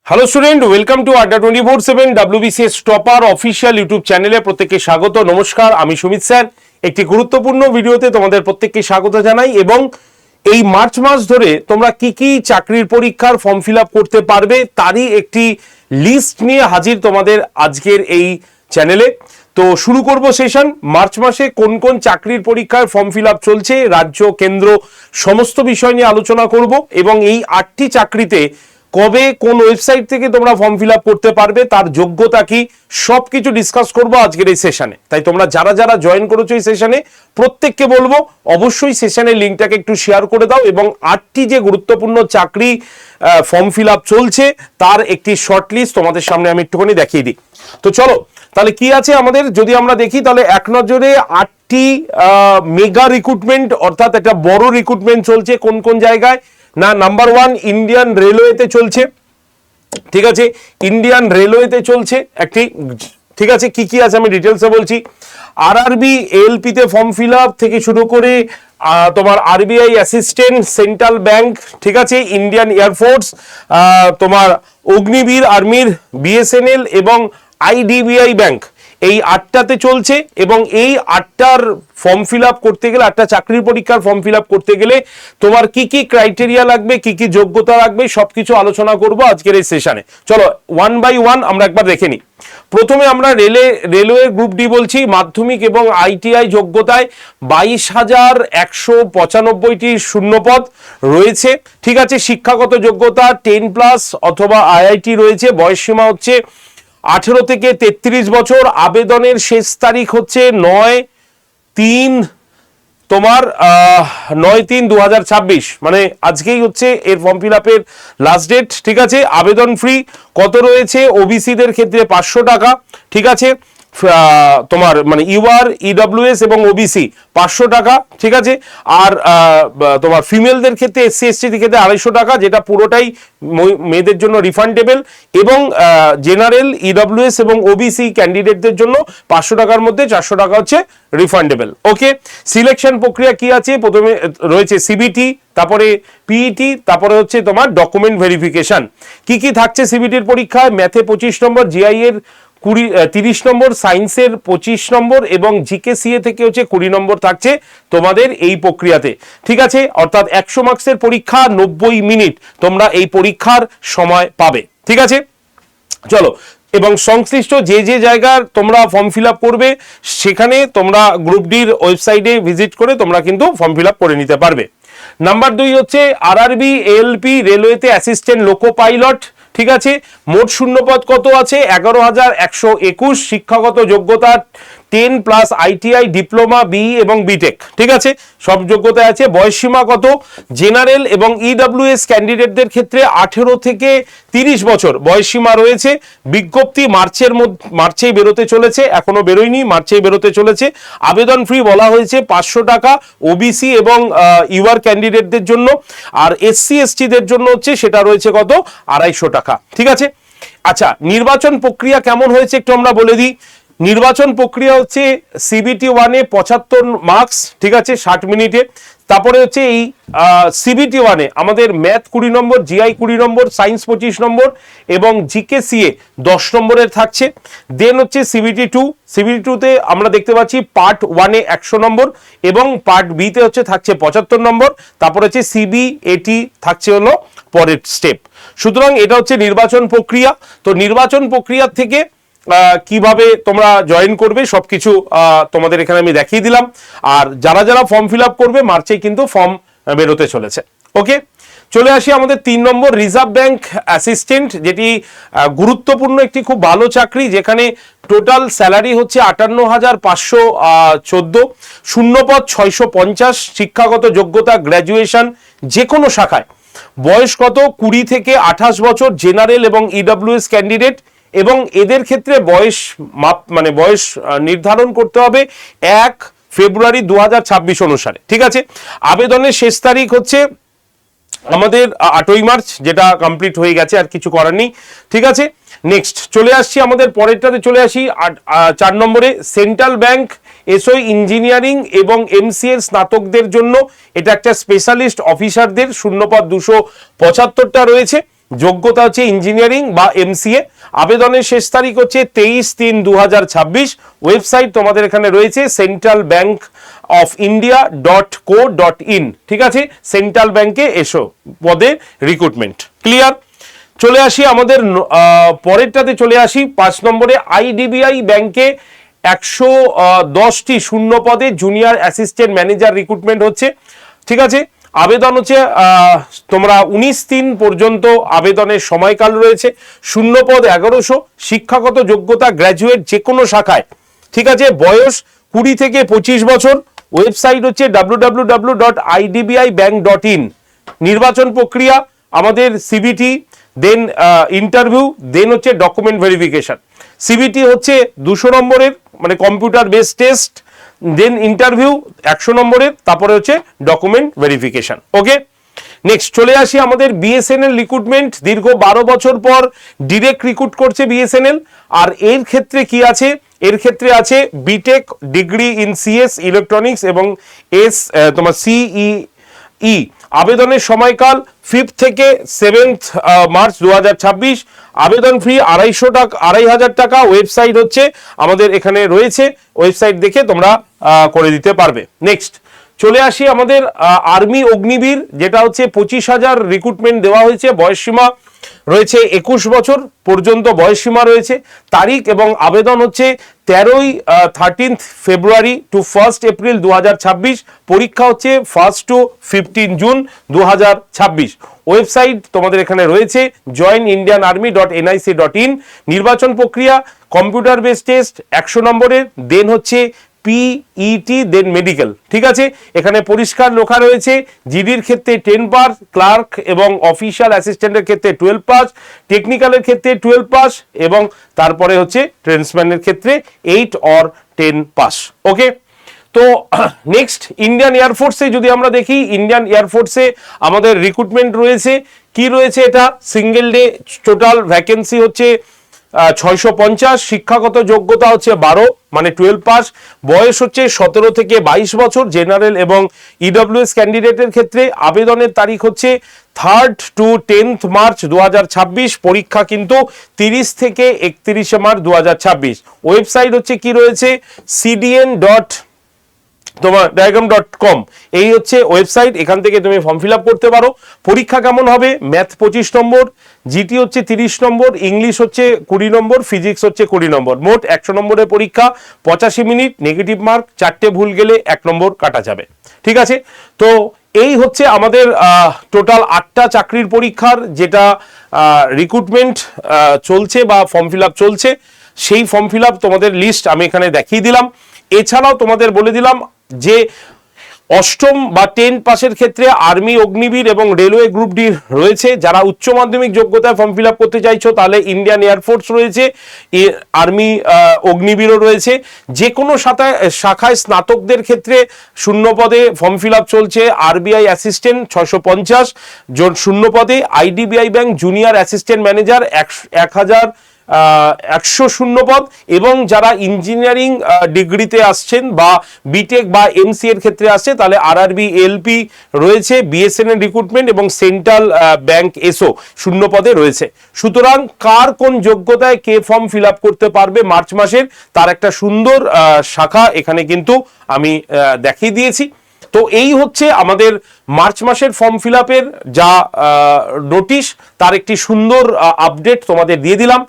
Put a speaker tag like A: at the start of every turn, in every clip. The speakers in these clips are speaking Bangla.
A: হ্যালো স্টুডেন্ট, ওয়েলকাম টু আড্ডা 24/7 WBCS টপার অফিসিয়াল ইউটিউব চ্যানেলে প্রত্যেককে স্বাগত। নমস্কার, আমি সুমিত স্যার। একটি গুরুত্বপূর্ণ ভিডিওতে তোমাদের প্রত্যেককে স্বাগত জানাই এবং এই মার্চ মাস ধরে তোমরা কি কি চাকরির পরীক্ষার ফর্ম ফিল আপ করতে পারবে তারই একটি লিস্ট নিয়ে হাজির তোমাদের আজকের এই চ্যানেলে। তো শুরু করব সেশন। মার্চ মাসে কোন কোন চাকরির পরীক্ষার ফর্ম ফিল আপ চলছে, রাজ্য কেন্দ্র সমস্ত বিষয় নিয়ে আলোচনা করব এবং এই 8টি চাকরিতে কবে কোন ওয়েবসাইট থেকে তোমরা ফর্ম ফিল আপ করতে পারবে, তার যোগ্যতা কি, সবকিছু ডিসকাস করবো আজকের এই সেশনে। তাই তোমরা যারা যারা জয়েন করেছো এই সেশনে প্রত্যেককে বলবো অবশ্যই সেশনের লিঙ্কটাকে একটু শেয়ার করে দাও এবং 8টি যে গুরুত্বপূর্ণ চাকরি ফর্ম ফিল আপ চলছে তার একটি শর্ট লিস্ট তোমাদের সামনে আমি একটুখানি দেখিয়ে দিই। তো চলো তাহলে কি আছে আমাদের, যদি আমরা দেখি তাহলে এক নজরে 8টি মেগা রিক্রুটমেন্ট অর্থাৎ একটা বড় রিক্রুটমেন্ট চলছে। কোন কোন জায়গায় না, নাম্বার 1 ইন্ডিয়ান রেলওয়েতে চলছে, ঠিক আছে, ইন্ডিয়ান রেলওয়েতে চলছে একটি, ঠিক আছে। কি কি আছে আমি ডিটেলসে বলছি। আরআরবি এএলপি তে ফর্ম ফিল আপ থেকে শুরু করে তোমার আরবিআই অ্যাসিস্ট্যান্ট, সেন্ট্রাল ব্যাংক, ঠিক আছে, ইন্ডিয়ান এয়ারফোর্স, তোমার অগ্নিবীর আর্মির, বিএসএনএল এবং আইডিবিআই ব্যাংক, এই 8টাতে চলছে। এবং এই 8টার ফর্ম ফিল আপ করতে গেলে, 8টা চাকরির পরীক্ষার ফর্ম ফিল আপ করতে গেলে তোমার কি কি ক্রাইটেরিয়া লাগবে, কি কি যোগ্যতা লাগবে, সবকিছু আলোচনা করব আজকের এই সেশনে। চলো ওয়ান বাই ওয়ান আমরা একবার দেখে নিই। প্রথমে আমরা রেলওয়ে গ্রুপ ডি বলছি। মাধ্যমিক এবং আইটিআই যোগ্যতায় 22,195টি শূন্যপদ রয়েছে, ঠিক আছে। শিক্ষাগত যোগ্যতা 10+ অথবা আইআইটি রয়েছে। বয়সসীমা হচ্ছে 18 থেকে 33 বছর। আবেদনের শেষ তারিখ হচ্ছে 9/3/2026, মানে আজকেই হচ্ছে এর ফর্ম ফিল আপের লাস্ট ডেট, ঠিক আছে। আবেদন ফ্রি কত রয়েছে, ওবিসিদের ক্ষেত্রে 500 টাকা, ঠিক আছে। তোমার মানে ইউআর, ইডব্লিউএস এবং ওবিসি 500 টাকা, ঠিক আছে। আর তোমার ফিমেলদের ক্ষেত্রে, এসসি এসটির ক্ষেত্রে 250 টাকা, যেটা পুরোটাই মেয়েদের জন্য রিফান্ডেবল। এবং জেনারেল, ইডব্লিউএস এবং ওবিসি ক্যান্ডিডেটদের জন্য 500 টাকার মধ্যে 400 টাকা হচ্ছে রিফান্ডেবল। ওকে, সিলেকশন প্রক্রিয়া কি আছে, প্রথমে রয়েছে সিবিটি, তারপরে পিইটি, তারপরে হচ্ছে তোমার ডকুমেন্ট ভেরিফিকেশন। কি কি থাকছে সিবিটির পরীক্ষায়, ম্যাথে 25 নম্বর, জিআই এর 30 নম্বর, সায়েন্সের 25 নম্বর এবং জিকে সিএ থেকে হচ্ছে 20 নম্বর থাকছে তোমাদের এই প্রক্রিয়াতে, ঠিক আছে। অর্থাৎ 100 মার্কসের পরীক্ষা, 90 মিনিট তোমরা এই পরীক্ষার সময় পাবে, ঠিক আছে। চলো, এবং সংশ্লিষ্ট যে যে জায়গার তোমরা ফর্ম ফিল আপ করবে সেখানে তোমরা গ্রুপ ডির ওয়েবসাইটে ভিজিট করে তোমরা কিন্তু ফর্ম ফিল আপ করে নিতে পারবে। নাম্বার 2 হচ্ছে আরআরবি এএলপি রেলওয়েতে অ্যাসিস্ট্যান্ট লোকো পাইলট, ঠিক আছে। মোট শূন্যপদ কত আছে, 11,121। শিক্ষাগত যোগ্যতা 10+ আইটিআই, ডিপ্লোমা, বিই এবং বিটেক, ঠিক আছে, সব যোগ্যতায় আছে। বয়সসীমা কত, জেনারেল এবং ইডব্লিউএস ক্যান্ডিডেটদের ক্ষেত্রে 18 থেকে 30 বছর বয়সসীমা রয়েছে। বিজ্ঞপ্তি মার্চেই বেরোতে চলেছে, এখনো বেরোয়নি, মার্চেই বেরোতে চলেছে। আবেদন ফ্রি বলা হয়েছে 500 টাকা ওবিসি এবং ইউআর ক্যান্ডিডেটদের জন্য। আর এসসি এসটিদের জন্য হচ্ছে সেটা রয়েছে কত, 250 টাকা, ঠিক আছে। আচ্ছা, নির্বাচন প্রক্রিয়া কেমন হয়েছে একটু আমরা বলে দিই। নির্বাচন প্রক্রিয়া হচ্ছে সিবিটি 1-এ 75 মার্কস, ঠিক আছে, 60 মিনিটে। তারপরে হচ্ছে এই সিবিটি 1-এ আমাদের ম্যাথ 20 নম্বর, জিআই 20 নম্বর, সায়েন্স 25 নম্বর এবং জিকে সিএ 10 নম্বরের থাকছে। দেন হচ্ছে সিবিটি 2, সিবিটি 2-তে আমরা দেখতে পাচ্ছি পার্ট 1-এ 100 নম্বর এবং পার্ট বিতে হচ্ছে থাকছে 75 নম্বর। তারপর হচ্ছে সিবিএটি থাকছে হলো পরের স্টেপ। সুতরাং এটা হচ্ছে নির্বাচন প্রক্রিয়া। তো নির্বাচন প্রক্রিয়া থেকে কিভাবে তোমরা জয়েন করবে সবকিছু তোমাদের এখানে আমি দেখিয়ে দিলাম। আর যারা যারা ফর্ম ফিল আপ করবে মার্চে কিন্তু ফর্ম বেরোতে চলেছে। ওকে, চলে আসি আমাদের 3 নম্বর রিজার্ভ ব্যাংক অ্যাসিস্ট্যান্ট, যেটি গুরুত্বপূর্ণ একটি খুব ভালো চাকরি, যেখানে টোটাল স্যালারি হচ্ছে 58,514, শূন্যপদ 650। শিক্ষাগত যোগ্যতা গ্র্যাজুয়েশন যে কোনো শাখায়। বয়স কত, 20 থেকে 28 বছর, জেনারেল এবং ইডব্লিউএস ক্যান্ডিডেট। এবং এদের ক্ষেত্রে বয়স নির্ধারণ করতে হবে 1 ফেব্রুয়ারি 2026 অনুসারে, ঠিক আছে। আবেদনের শেষ তারিখ হচ্ছে আমাদের 8ই মার্চ, যেটা কমপ্লিট হয়ে গেছে, আর কিছু করার নেই, ঠিক আছে। নেক্সট চলে আসছি আমাদের পরেরটাতে, চলে আসি 4 নম্বরে সেন্ট্রাল ব্যাংক এসওই ইঞ্জিনিয়ারিং এবং এমসিএর স্নাতকদের জন্য এটা একটা স্পেশালিস্ট অফিসারদের শূন্যপদ 275টা রয়েছে। যোগ্যতা হচ্ছে ইঞ্জিনিয়ারিং বা এমসিএ। আবেদনের শেষ তারিখ হচ্ছে 23/3/2026। ওয়েবসাইট তোমাদের এখানে রয়েছে centralbankofindia.co.in। ঠিক আছে, সেন্ট্রাল ব্যাংকে এসো, পদে রিক্রুটমেন্ট। ক্লিয়ার? চলে আসি আমাদের পরেরটাতে, চলে আসি 5 নম্বরে। আইডিবিআই ব্যাংকে 110টি শূন্য পদে জুনিয়র অ্যাসিস্ট্যান্ট ম্যানেজার রিক্রুটমেন্ট হচ্ছে। ঠিক আছে, আবেদন হচ্ছে তোমরা 19/3 পর্যন্ত আবেদনের সময়কাল রয়েছে। শূন্য পদ 1100। শিক্ষাগত যোগ্যতা গ্র্যাজুয়েট যে কোনো শাখায়। ঠিক আছে, বয়স 20 থেকে 25 বছর। ওয়েবসাইট হচ্ছে www.idbibank.in। নির্বাচন প্রক্রিয়া আমাদের সিবিটি, দেন ইন্টারভিউ, দেন হচ্ছে ডকুমেন্ট ভেরিফিকেশন। সিবিটি হচ্ছে 200 নম্বরের, মানে কম্পিউটার বেস টেস্ট, দেন ইন্টারভিউ 100 নম্বরের, তারপরে হচ্ছে ডকুমেন্ট ভেরিফিকেশন। ওকে, নেক্সট চলে আসি আমাদের বিএসএনএল রিক্রুটমেন্ট। দীর্ঘ 12 বছর পর ডিরেক্ট রিক্রুট করছে বিএসএনএল। আর এর ক্ষেত্রে কি আছে? এর ক্ষেত্রে আছে B Tech degree in CS electronics এবং তোমার সিইই। আবেদনের সময়কাল 5 থেকে 7 মার্চ 2026। আবেদন ফি 2,500 টাকা। ওয়েবসাইট হচ্ছে আমাদের এখানে রয়েছে, ওয়েবসাইট দেখে তোমরা করে দিতে পারবে। নেক্সট চলে আসি আমাদের আর্মি অগ্নিবীর, যেটা হচ্ছে 25,000 রিক্রুটমেন্ট দেওয়া হয়েছে। বয়সসীমা রয়েছে 21 বছর পর্যন্ত বয়সসীমা রয়েছে। তারিখ এবং আবেদন হচ্ছে 13 ফেব্রুয়ারি টু 1 এপ্রিল 2026। পরীক্ষা হচ্ছে 1 to 15 জুন 2026। ওয়েবসাইট তোমাদের এখানে রয়েছে joinindianarmy.nic.in। নির্বাচন প্রক্রিয়া কম্পিউটার বেস টেস্ট 100 নম্বরের, দেন হচ্ছে পিইটি, দেন মেডিকেল। ঠিক আছে, এখানে পরিষ্কার লেখা রয়েছে জিডির ক্ষেত্রে 10 পাস, ক্লার্ক এবং অফিসিয়াল অ্যাসিস্ট্যান্টের ক্ষেত্রে 12 পাস, টেকনিক্যালের ক্ষেত্রে 12 পাস এবং তারপরে হচ্ছে ট্রেন্সম্যানের ক্ষেত্রে 8 or 10 পাস। ওকে, তো নেক্সট ইন্ডিয়ান এয়ারফোর্সে যদি আমরা দেখি, ইন্ডিয়ান এয়ারফোর্সে আমাদের রিক্রুটমেন্ট রয়েছে। কি রয়েছে? এটা সিঙ্গেল ডে টোটাল ভ্যাকেন্সি হচ্ছে 650। শিক্ষাগত যোগ্যতা হচ্ছে 12, মানে 12 পাস। বয়স হচ্ছে 17 থেকে 22 বছর জেনারেল এবং ইডব্লিউএস ক্যান্ডিডেটের ক্ষেত্রে। আবেদনের তারিখ হচ্ছে 3rd to 10th মার্চ 2026। পরীক্ষা কিন্তু 30 থেকে 31 মার্চ 2026। ওয়েবসাইট হচ্ছে কি রয়েছে cdn.diagram.com। এই হচ্ছে ওয়েবসাইট, এখান থেকে তুমি ফর্ম ফিল আপ করতে পারো। পরীক্ষা কেমন হবে? ম্যাথ 25 নম্বর, জিটি হচ্ছে 30 নম্বর, ইংলিশ হচ্ছে 20 নম্বর, ফিজিক্স হচ্ছে 20 নম্বর। মোট 100 নম্বরের পরীক্ষা, 85 মিনিট, নেগেটিভ মার্ক, 4টে ভুল গেলে 1 নম্বর কাটা যাবে। ঠিক আছে, তো এই হচ্ছে আমাদের টোটাল 8টা চাকরির পরীক্ষার যেটা রিক্রুটমেন্ট চলছে বা ফর্ম ফিল আপ চলছে। সেই ফর্ম ফিল আপ তোমাদের লিস্ট আমি এখানে দেখিয়ে দিলাম। এছাড়াও তোমাদের বলে দিলাম যে 8ম বা 10 পাসের ক্ষেত্রে আর্মি অগ্নিবীর এবং রেলওয়ে গ্রুপ ডি রয়েছে। যারা উচ্চ মাধ্যমিক যোগ্যতায় ফর্ম ফিল আপ করতে চাইছো তাহলে ইন্ডিয়ান এয়ারফোর্স রয়েছে, আর্মি অগ্নিবীরও রয়েছে। যে কোনো শাখায় স্নাতকদের ক্ষেত্রে শূন্য পদে ফর্ম ফিল আপ চলছে। আরবিআই অ্যাসিস্ট্যান্ট 650 জন শূন্য পদে, IDBI bank junior assistant manager 100 শূন্য পদ, এবং যারা ইঞ্জিনিয়ারিং ডিগ্রিতে আসছেন বা বিটেক বা এমসি এর ক্ষেত্রে আসছে তাহলে আরআরবি এলপি রয়েছে, বিএসএনএল রিক্রুটমেন্ট এবং সেন্ট্রাল ব্যাংক এসও শূন্য পদে রয়েছে। সুতরাং কার কোন যোগ্যতায় কে ফর্ম ফিল আপ করতে পারবে মার্চ মাসের, তার একটা সুন্দর শাখা এখানে কিন্তু আমি দেখিয়ে দিয়েছি। তো এই হচ্ছে আমাদের মার্চ মাসের ফর্ম ফিল আপের যা নোটিশ, তার একটি সুন্দর আপডেট তোমাদের দিয়ে দিলাম।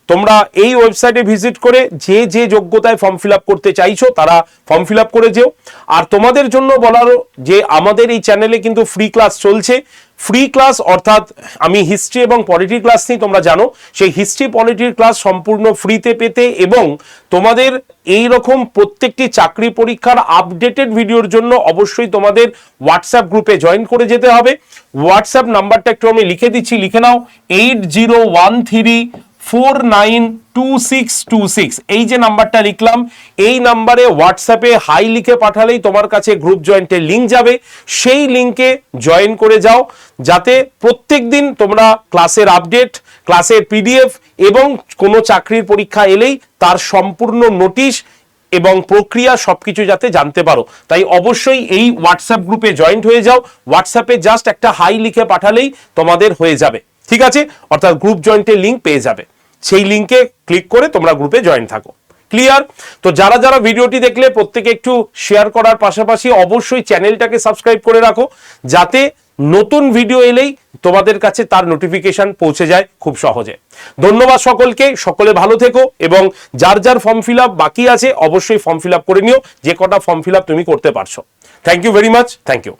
A: তোমরা এই ওয়েবসাইটে ভিজিট করে যে যে যোগ্যতায় ফর্ম ফিল আপ করতে চাইছো তারা ফর্ম ফিল আপ করে যেও। আর তোমাদের জন্য বলারও যে আমাদের এই চ্যানেলে কিন্তু ফ্রি ক্লাস চলছে। ফ্রি ক্লাস অর্থাৎ আমি হিস্ট্রি এবং পলিটি ক্লাস নিই, তোমরা জানো, সেই হিস্ট্রি পলিটির ক্লাস সম্পূর্ণ ফ্রিতে পেতে এবং তোমাদের এই রকম প্রত্যেকটি চাকরি পরীক্ষার আপডেটেড ভিডিওর জন্য অবশ্যই তোমাদের হোয়াটসঅ্যাপ গ্রুপে জয়েন করে যেতে হবে। হোয়াটসঅ্যাপ নাম্বারটা একটু আমি লিখে দিচ্ছি, লিখে নাও 8013492626। এই যে নাম্বারটা লিখলাম, এই নাম্বারে হোয়াটসঅ্যাপে হাই লিখে পাঠালেই তোমার কাছে গ্রুপ জয়েন্টের লিঙ্ক যাবে। সেই লিঙ্কে জয়েন করে যাও, যাতে প্রত্যেক দিন তোমরা ক্লাসের আপডেট, ক্লাসের পিডিএফ এবং কোনো চাকরির পরীক্ষা এলেই তার সম্পূর্ণ নোটিশ এবং প্রক্রিয়া সবকিছু যাতে জানতে পারো। তাই অবশ্যই এই হোয়াটসঅ্যাপ গ্রুপে জয়েন্ট হয়ে যাও। হোয়াটসঅ্যাপে জাস্ট একটা হাই লিখে পাঠালেই তোমাদের হয়ে যাবে। ঠিক আছে, অর্থাৎ গ্রুপ জয়েন্টের লিঙ্ক পেয়ে যাবে, সেই লিঙ্কে ক্লিক করে তোমরা গ্রুপে জয়েন থাকো। ক্লিয়ার? তো যারা যারা ভিডিওটি দেখলে প্রত্যেকে একটু শেয়ার করার পাশাপাশি অবশ্যই চ্যানেলটাকে সাবস্ক্রাইব করে রাখো, যাতে নতুন ভিডিও এলেই তোমাদের কাছে তার নোটিফিকেশন পৌঁছে যায় খুব সহজে। ধন্যবাদ সকলকে, সকলে ভালো থেকো, এবং যার যার ফর্ম ফিল আপ বাকি আছে অবশ্যই ফর্ম ফিল আপ করে নিও, যে কটা ফর্ম ফিল আপ তুমি করতে পারছো। Thank you very much, thank you.